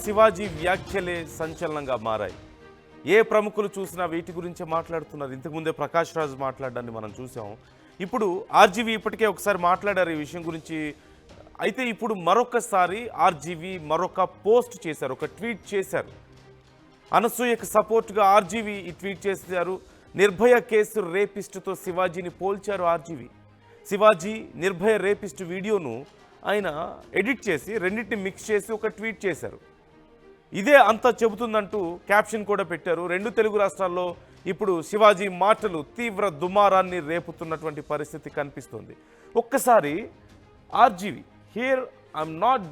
శివాజీ వ్యాఖ్యలే సంచలనంగా మారాయి. ఏ ప్రముఖులు చూసినా వీటి గురించే మాట్లాడుతున్నారు. ఇంతకుముందే ప్రకాష్ రాజ్ మాట్లాడడాన్ని మనం చూసాం. ఇప్పుడు ఆర్జీవీ ఇప్పటికే ఒకసారి మాట్లాడారు ఈ విషయం గురించి. అయితే ఇప్పుడు మరొకసారి ఆర్జీవీ మరొక పోస్ట్ చేశారు, ఒక ట్వీట్ చేశారు. అనసూయకు సపోర్ట్గా ఆర్జీవీ ఈ ట్వీట్ చేశారు. నిర్భయ కేసు రేపిస్టుతో శివాజీని పోల్చారు ఆర్జీవీ. శివాజీ నిర్భయ రేపిస్టు వీడియోను ఆయన ఎడిట్ చేసి రెండింటిని మిక్స్ చేసి ఒక ట్వీట్ చేశారు. ఇదే అంతా చెబుతుందంటూ క్యాప్షన్ కూడా పెట్టారు. రెండు తెలుగు రాష్ట్రాల్లో ఇప్పుడు శివాజీ మాటలు తీవ్ర దుమారాన్ని రేపుతున్నటువంటి పరిస్థితి కనిపిస్తుంది. ఒక్కసారి RGV here I'm not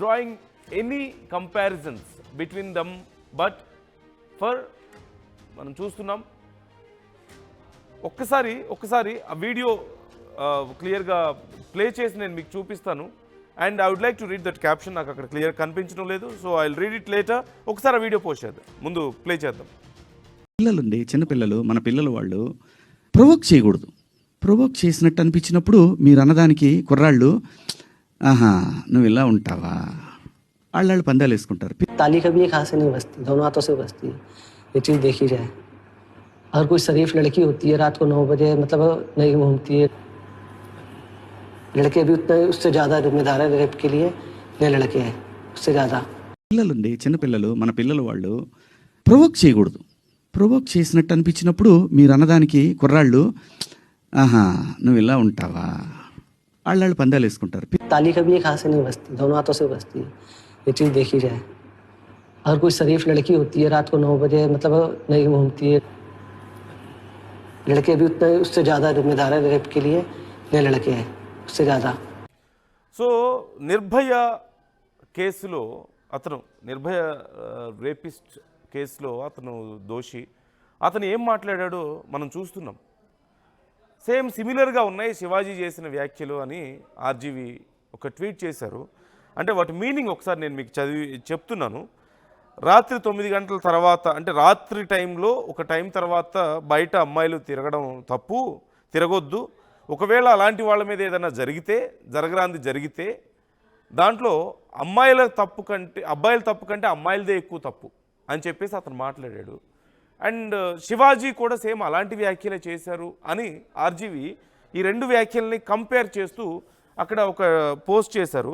drawing any comparisons between dum, but for మనం చూస్తున్నాం. ఒక్కసారి ఆ వీడియో క్లియర్గా ప్లే చేసి నేను మీకు చూపిస్తాను. And I would like to read that caption. నాకు అక్కడ క్లియర్ కనిపించడం లేదు, so I will read it later. ఒకసారి ఆ వీడియో పోస్ట్ చేద్దాం, ముందు ప్లే చేద్దాం. పిల్లలుండి చిన్నపిల్లలు, మన పిల్లలు వాళ్ళు ప్రొవోక్ చేయకూడదు. ప్రొవోక్ చేసినట్టు అనిపించినప్పుడు మీరు అన్నదానికి కుర్రాళ్ళు ఆహా నువ్వు ఇలా ఉంటావా వాళ్ళు పందాలు వేసుకుంటారు. ताली कभी एक हाथ से नहीं बजती, दोनों हाथों से बजती है। ये चीज़ देखी जाए। अगर कोई शरीफ लड़की होती है रात को 9 बजे मतलब नहीं घूमती है, लड़के भी उतने उससे ज़्यादा जिम्मेदार है रेप के लिए, ये लड़के हैं उससे ज़्यादा. పిల్లలుండి చిన్నపిల్లలు, మన పిల్లలు వాళ్ళు ప్రొవోక్ చేయకూడదు. ప్రొవోక్ చేసినట్టు అనిపించినప్పుడు మీరు అన్నదానికి కుర్రాళ్ళు ఆహా నువ్వు ఇలా ఉంటావా వాళ్ళు పందాలు వేసుకుంటారు. ताली कभी एक हाथ से नहीं बजती, दोनों हाथों से बजती है। ये चीज़ देखी जाए। अगर कोई शरीफ लड़की होती है रात को 9 बजे मतलब नहीं घूमती है, लड़के भी उतने उससे ज़्यादा जिम्मेदार है रेप के लिए, ये लड़के हैं उससे ज़्यादा. సో నిర్భయ కేసులో అతను నిర్భయ రేపిస్ట్ కేసులో అతను దోషి. అతను ఏం మాట్లాడాడో మనం చూస్తున్నాం. సేమ్ సిమిలర్గా ఉన్నాయి శివాజీ చేసిన వ్యాఖ్యలు అని ఆర్జీవీ ఒక ట్వీట్ చేశారు. అంటే వాటి మీనింగ్ ఒకసారి నేను మీకు చెప్తున్నాను. రాత్రి 9 గంటల తర్వాత, అంటే రాత్రి టైంలో ఒక టైం తర్వాత బయట అమ్మాయిలు తిరగడం తప్పు, తిరగొద్దు. ఒకవేళ అలాంటి వాళ్ళ మీద ఏదైనా జరగరాంది జరిగితే దాంట్లో అబ్బాయిల తప్పు కంటే అమ్మాయిలదే ఎక్కువ తప్పు అని చెప్పేసి అతను మాట్లాడాడు. అండ్ శివాజీ కూడా సేమ్ అలాంటి వ్యాఖ్యలే చేశారు అని ఆర్జీవీ ఈ రెండు వ్యాఖ్యల్ని కంపేర్ చేస్తూ అక్కడ ఒక పోస్ట్ చేశారు.